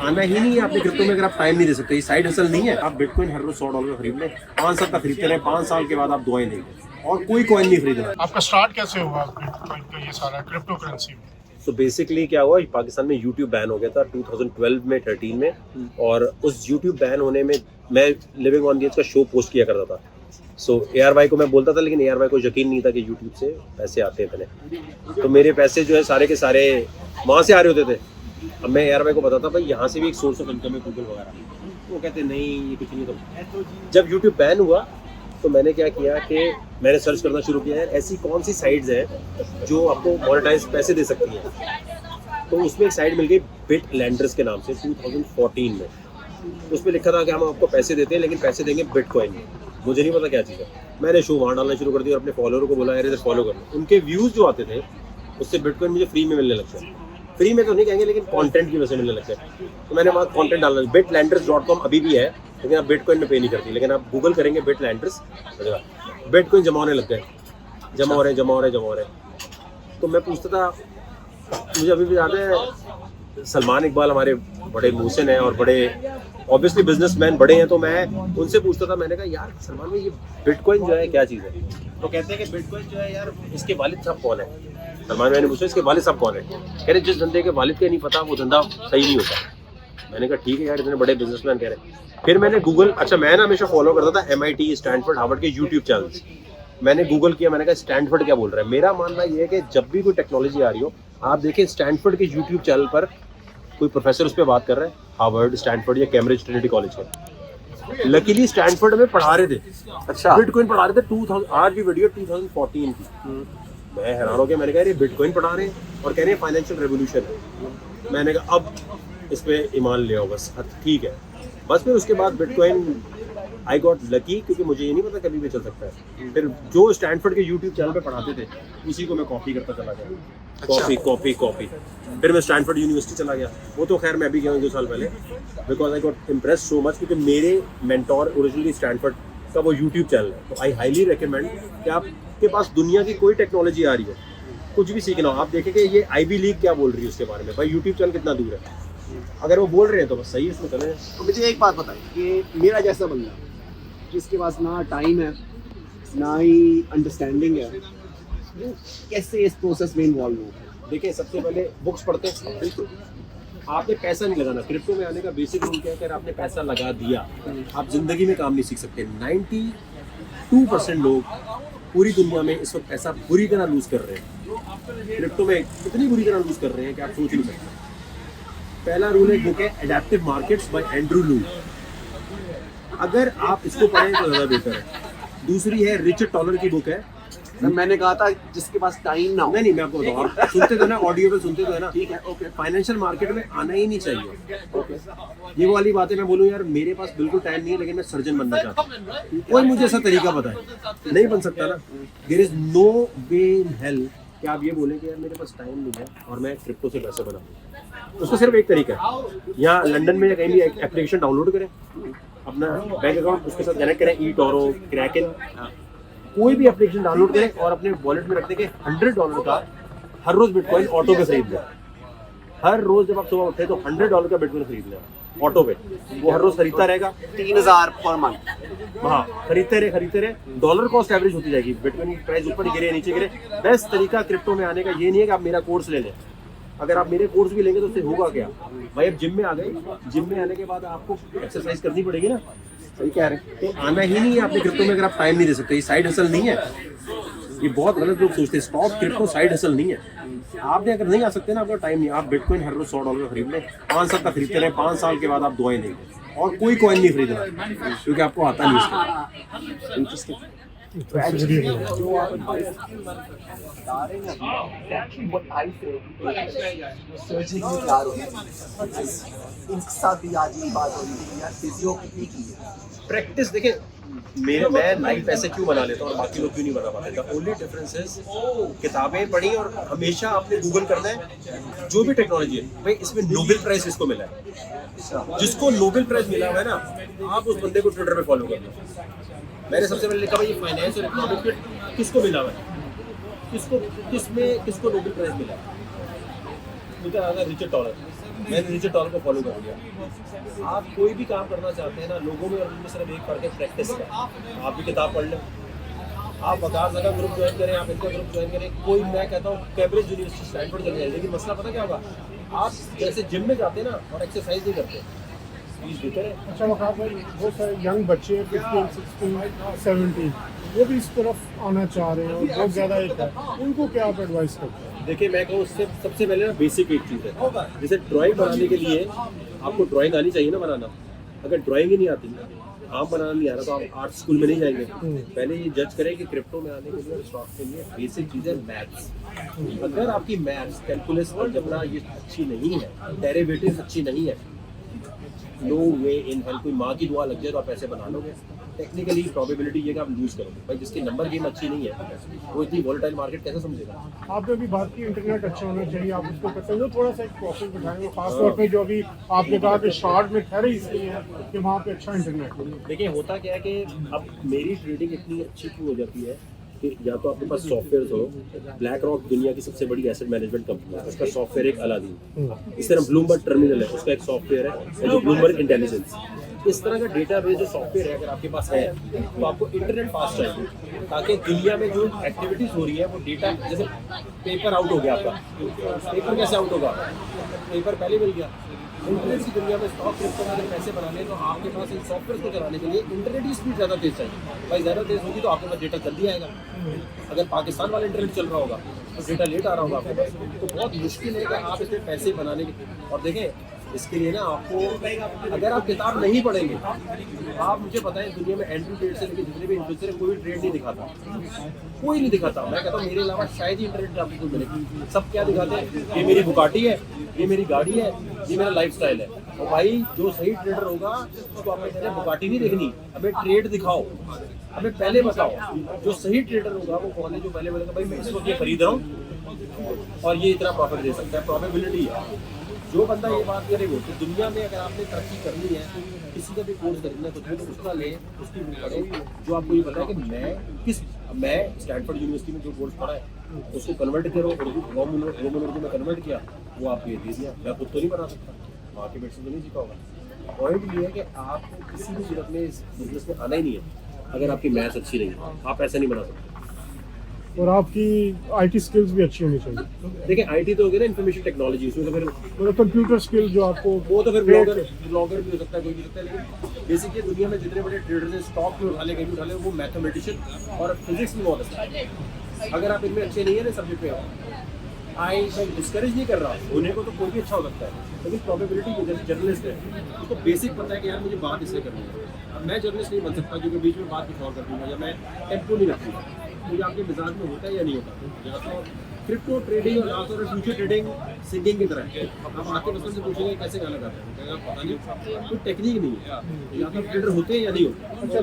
आना ही नहीं है आपने क्रिप्टो में अगर आप टाइम नहीं दे सकते। ये साइड हसल नहीं है। आप बिटकॉइन हर रोज $100 का खरीद लें, 5 साल का खरीदते रहे, 5 साल के बाद आप दुआएं देंगे और कोई कॉइन नहीं खरीदना। आपका स्टार्ट कैसे हुआ बिटकॉइन का ये सारा क्रिप्टो करेंसी में? तो बेसिकली क्या हुआ, पाकिस्तान में यूट्यूब बैन हो गया था 2012 में 13 में, और उस यूट्यूब बैन होने में मैं लिविंग ऑन द एज का शो पोस्ट किया करता था। सो AR को मैं बोलता था, लेकिन AR को यकीन नहीं था कि यूट्यूब से पैसे आते हैं इतने। तो मेरे पैसे जो है सारे के सारे वहाँ से आ रहे होते थे। अब मैं AR को बताता भाई यहाँ से भी एक सोर्स ऑफ इनकम है गूगल वगैरह। वो कहते नहीं ये कुछ नहीं। तो जब यूट्यूब बैन हुआ तो मैंने क्या किया कि मैंने सर्च करना शुरू किया है ऐसी कौन सी साइट्स हैं जो आपको मोनेटाइज पैसे दे सकती हैं। तो उसमें एक साइट मिल गई बिटलैंडर्स के नाम से 2014 में। उसमें लिखा था कि हम आपको पैसे देते हैं लेकिन पैसे देंगे बिटकॉइन में। मुझे नहीं पता क्या चीज़ है। मैंने शो वहाँ डालना शुरू कर दिया और अपने फॉलोअर को बोला यार इधर फॉलो कर लो। उनके व्यूज़ जो आते थे उससे बिटकॉइन मुझे फ्री में मिलने लगता है। फ्री में तो नहीं कहेंगे लेकिन कंटेंट की वजह से मिलने लगता है। तो मैंने वहाँ कंटेंट डालना, bitlenders.com अभी भी है लेकिन आप बिटकॉइन में पे नहीं करती। लेकिन आप गूगल करेंगे बिटलैंडर्स, बिटकॉइन जमा होने लग गए, जमा हो रहे। तो मैं पूछता था, मुझे अभी भी याद है सलमान इकबाल हमारे बड़े मूसन हैं और बड़े ऑब्वियसली बिजनेसमैन बड़े हैं। तो मैं उनसे पूछता था, मैंने कहा यार सलमान भाई ये बिटकॉइन जो है क्या चीज़ है? तो कहते हैं कि बिटकॉइन जो है यार इसके वालिद साहब कौन है? सलमान भाई ने पूछा इसके वालिद साहब कौन है? कह रहे जिस धंधे के वालिद का नहीं पता वो धंधा सही नहीं होता। मैंने कहा ठीक है यार इतने बड़े बिजनेसमैन कह रहे हैं। फिर मैंने गूगल, अच्छा मैं ना हमेशा फॉलो करता था MIT, स्टैनफोर्ड, हार्वर्ड के यूट्यूब चैनल्स। मैंने गूगल किया, मैंने कहा स्टैनफोर्ड क्या बोल रहा है। मेरा मानना ये है कि जब भी कोई टेक्नोलॉजी आ रही हो आप देखें स्टैनफोर्ड के यूट्यूब चैनल पर कोई प्रोफेसर उस पर बात कर रहे हैं, हार्वर्ड, स्टैनफोर्ड या कैम्ब्रिज ट्रिनिटी कॉलेज के। लकीली स्टैनफोर्ड में पढ़ा रहे थे, अच्छा बिटकॉइन पढ़ा रहे थे 2000, आज भी वीडियो 2014 की। मैं हैरान हो गया, मैंने कहा ये बिटकॉइन पढ़ा रहे हैं और कह रहे हैं फाइनेंशियल रेवोल्यूशन है। मैंने कहा अब इस पे ईमान ले आओ बस, ठीक है बस। फिर उसके बाद बिटकॉइन आई गॉट लकी, क्योंकि मुझे ये नहीं पता कभी भी चल सकता है। फिर जो स्टैनफोर्ड के यूट्यूब चैनल पे पढ़ाते थे उसी को मैं कॉपी करता चला गया, कॉपी। फिर मैं स्टैनफोर्ड यूनिवर्सिटी चला गया। वो तो खैर मैं भी गया हूँ 2 साल पहले, because I got impress so much, क्योंकि मेरे मेंटोर ओरिजिनली स्टैनफोर्ड का वो यूट्यूब चैनल है। तो आई हाईली रिकमेंड कि आपके पास दुनिया की कोई टेक्नोलॉजी आ रही हो, कुछ भी सीखना हो, आप देखें कि ये आईवी लीग क्या बोल रही है उसके बारे में। भाई यूट्यूब चैनल कितना दूर है, अगर वो बोल रहे हैं तो बस सही है, इसमें चले। तो मुझे एक बात बताइए कि मेरा जैसा बंदा जिसके पास ना टाइम है ना ही अंडरस्टैंडिंग है, वो कैसे इस प्रोसेस में इन्वॉल्व हो? देखिए सबसे पहले बुक्स पढ़ते हैं। बिल्कुल आपने पैसा नहीं लगाना। क्रिप्टो में आने का बेसिक रूल क्या है, अगर आपने पैसा लगा दिया आप जिंदगी में काम नहीं सीख सकते। 92% लोग पूरी दुनिया में इस वक्त पैसा बुरी तरह लूज कर रहे हैं। क्रिप्टो में इतनी बुरी तरह लूज कर रहे हैं कि आप सोच नहीं सकते। पहला रूल एक बुक है एडेप्टिव मार्केट्स बाय एंड्रू लू, अगर आप इसको पढ़ें तो ज़्यादा बेहतर है। दूसरी है रिचर्ड टॉलर की बुक है। मैंने कहा था जिसके पास टाइम ना हो। नहीं मैं आपको बताऊँ, सुनते तो ना ऑडियो पे सुनते तो है ना, ठीक है, ओके। फाइनेंशियल मार्केट में आना ही नहीं चाहिए। ओके ये वो वाली बात है, मैं बोलूँ यार मेरे पास बिल्कुल टाइम नहीं है लेकिन मैं सर्जन बनना चाहता हूँ, कोई मुझे ऐसा तरीका बताए, नहीं बन सकता ना। There is no way in hell कि आप ये बोलें कि यार मेरे पास टाइम नहीं है और मैं क्रिप्टो से पैसे बनाऊँ। उसका सिर्फ एक तरीका है, यहाँ लंदन में या कहीं भी एप्लीकेशन डाउनलोड करें, अपना बैंक अकाउंट उसके साथ कनेक्ट करें, eToro, Kraken, कोई भी एप्लीकेशन डाउनलोड करें और अपने वॉलेट में रखने के $100 का हर रोज बिटकॉइन ऑटो पे खरीद लें। हर रोज जब आप सुबह उठे तो $100 का बिटकॉइन खरीद लें ऑटो पे। वो हर रोज खरीदता रहेगा 3000 पर मंथ। हाँ खरीदते रहे, डॉलर कॉस्ट एवरेज होती जाएगी। बिटकॉइन की प्राइस ऊपर गिरे नीचे गिरे। बेस्ट तरीका क्रिप्टो में आने का ये नहीं है कि आप मेरा कोर्स ले लें। अगर आप मेरे कोर्स भी लेंगे तो उससे होगा क्या भाई, अब जिम में आ गए, जिम में आने के बाद आपको एक्सरसाइज करनी पड़ेगी ना। सही कह रहे हैं, तो आना ही नहीं है आपने क्रिप्टो में अगर आप टाइम नहीं दे सकते। ये साइड हसल नहीं है, ये बहुत गलत लोग सोचते हैं। स्टॉक क्रिप्टो साइड हसल नहीं है। आपने अगर नहीं आ सकते ना, आपका टाइम नहीं, आप बिटकॉइन हर रोज $100 का खरीद लें, 5 साल का खरीदते रहे, 5 साल के बाद आप दुआएं देंगे और कोई कॉइन नहीं खरीदना क्योंकि आपको आता नहीं उसका। इंटरेस्टिंग जो आप बता रहे हैं what I say, सर्जरी में तैयार हो इनके साथ भी आज ये बात हो रही थी यार फिजियो कितनी की है। प्रैक्टिस देखें, मैं लाइफ ऐसे क्यों बना लेता हूँ और बाकी लोग क्यों नहीं बना पाते। द ओनली डिफरेंस इज किताबें पढ़ी और हमेशा आपने गूगल करना है जो भी टेक्नोलॉजी है। भाई इसमें नोबेल प्राइज किसको मिला है, जिसको नोबेल प्राइज मिला हुआ है ना, आप उस बंदे को ट्विटर पे फॉलो कर लो। मैंने सबसे पहले लिखा भाई ये फाइनेंस और इकोनॉमिक्स में किसको मिला हुआ है, किसको नोबेल प्राइज मिला है। मुझे लगा रिचर्ड टॉलर। मैंने डिजिटल को फॉलो कर लिया। आप कोई भी काम करना चाहते हैं ना, लोगों में और उनमें सिर्फ एक फर्क है, प्रैक्टिस का। आप भी किताब पढ़ लें, आप वकास का ग्रुप ज्वाइन करें, आप इनका ग्रुप ज्वाइन करें, कोई मैं कहता हूँ कैम्ब्रिज यूनिवर्सिटी स्टैनफोर्ड चले जाए, लेकिन मसला पता क्या होगा, आप जैसे जिम में जाते हैं ना और एक्सरसाइज नहीं करते, फीस देते रहे। अच्छा वकास भाई, बहुत सारे यंग बच्चे हैं 15, 16, 17, वो भी इस तरफ आना चाह रहे हैं और बहुत ज़्यादा एक है, उनको क्या आप एडवाइस करते हैं? देखिए मैं कहूँ उससे सबसे पहले ना बेसिक एक चीज़ है, जैसे ड्राइंग बनाने के लिए आपको ड्राइंग आनी चाहिए ना बनाना। अगर ड्राइंग ही नहीं आती, आप बनाना नहीं आ रहा, तो आप आर्ट स्कूल में नहीं जाएंगे। पहले ये जज करें कि क्रिप्टो में आने के लिए और स्टॉक के लिए बेसिक चीज़ है मैथ्स। अगर आपकी मैथ्स, कैलकुलस, अलजेब्रा ये अच्छी नहीं है, डेरिवेटिव्स अच्छी नहीं है, नो वे इन हेल, कोई माँ की दुआ लग जाए तो आप पैसे बना लोगे। टेक्निकली प्रोबेबिलिटी ये कि आप लूज करोगे। भाई जिसकी नंबर गेम अच्छी नहीं है वो इतनी वोलेटाइल मार्केट कैसे समझेगा? आपने अभी बात की इंटरनेट अच्छा होना चाहिए, आप उसको करते हैं, जो थोड़ा सा एक प्रॉफिट दिखाएंगे, खासतौर पे जो अभी आपने कहा कि शॉर्ट में ठहरे इसलिए है कि वहाँ पे अच्छा इंटरनेट है। देखिए होता क्या है कि अब मेरी ट्रेडिंग इतनी अच्छी क्यों हो जाती है कि या तो आपके पास सॉफ्टवेयर हो। ब्लैक रॉक दुनिया की सबसे बड़ी एसेट मैनेजमेंट कंपनी है, उसका सॉफ्टवेयर एक अलादीन, इस तरह ब्लूमबर्ग टर्मिनल है, उसका एक सॉफ्टवेयर है जो ब्लूमबर्ग इंटेलिजेंस। इस तरह का डेटाबेस जो सॉफ्टवेयर है अगर आपके पास है तो आपको इंटरनेट फास्ट चाहिए, ताकि दुनिया में जो एक्टिविटीज हो रही है वो डेटा, जैसे पेपर आउट हो गया आपका, पेपर कैसे आउट होगा? पेपर पहले मिल गया। इंटरनेट की दुनिया में स्टॉक क्रिप्टो में अगर पैसे बनाने तो आपके पास इन सॉफ्टवेयर को चलाने के लिए इंटरनेट की स्पीड ज़्यादा तेज चाहिए। भाई ज़्यादा तेज होगी तो आपके पास डेटा जल्दी आएगा। अगर पाकिस्तान वाला इंटरनेट चल रहा होगा तो डेटा लेट आ रहा होगा आपके पास, तो बहुत मुश्किल है कि आप इसमें पैसे बनाने के। और देखें इसके लिए ना आपको, अगर आप किताब नहीं पढ़ेंगे, आप मुझे बताएं दुनिया में एंट्री ट्रेड से लेकर जितने भी इन्फ्लुएंसर है कोई ट्रेड नहीं दिखाता, कोई नहीं दिखाता। मैं कहता हूँ मेरे अलावा शायद ही इंटरनेट आपको कोई मिलेगी। सब क्या दिखाते हैं? ये मेरी बुगाटी है, ये मेरी गाड़ी है, ये मेरा लाइफस्टाइल है। और भाई जो सही ट्रेडर होगा उसको आपने कहते हैं बुगाटी नहीं देखनी, हमें ट्रेड दिखाओ, हमें पहले बताओ। जो सही ट्रेडर होगा वो कौन है? जो पहले बोलेगा भाई मैं इस वक्त ये खरीद रहा हूँ और ये इतना प्रॉफिट दे सकता है, प्रोबेबिलिटी है। जो बंदा ये बात करे वो, तो दुनिया में अगर आपने तरक्की करनी है, किसी का भी कोर्स खरीदना है तो उसका ले, उसकी बुक पढ़े, जो आपको ये पता है कि मैं स्टैनफोर्ड यूनिवर्सिटी में जो कोर्स पढ़ा है उसको कन्वर्ट करो, रोमन उर्दू में कन्वर्ट किया, वो आपको ये दे दिया। मैं खुद तो नहीं बना सकता, वहाँ के बेट से तो नहीं सीखा होगा। पॉइंट ये है कि आपको किसी भी सूरत में इस बिजनेस में आना ही नहीं है अगर आपकी मैथ्स अच्छी नहीं है, आप ऐसा नहीं बना सकते। और आपकी आईटी स्किल्स भी अच्छी होनी चाहिए। देखिए आईटी तो हो गया ना, इन्फॉर्मेशन टेक्नोलॉजी, उसमें तो फिर मतलब कंप्यूटर स्किल जो आपको, वो तो फिर ब्लॉगर भी हो सकता है, कोई भी हो सकता है। लेकिन बेसिकली दुनिया में जितने बड़े ट्रेडर्स हैं, स्टॉक भी उठा ले, कहीं भी उठा ले, वो मैथमेटिशियन और फिजिक्स भी बहुत अच्छा है। अगर आप इनमें अच्छे नहीं है ना सब्जेक्ट में, मैं डिस्करेज नहीं कर रहा, होने को तो कोई भी अच्छा हो सकता है, लेकिन प्रोबेबिलिटी जैसे जर्नलिस्ट है उसको बेसिक पता है कि यार मुझे बात इससे करनी है। अब मैं जर्नलिस्ट नहीं बन सकता क्योंकि बीच में बात कुछ और कर दूंगा, या मैं टेम्पो नहीं रखूँगा। मुझे आपके मिजाज में होता है या नहीं होता? या तो क्रिप्टो ट्रेडिंग और खासतौर पर फ्यूचर ट्रेडिंग सिंगिंग की तरह है। आप आके बस से पूछेंगे कैसे गाना गाते हैं, पता नहीं, कोई टेक्निक नहीं है। या तो ट्रेडर होते हैं या नहीं होते।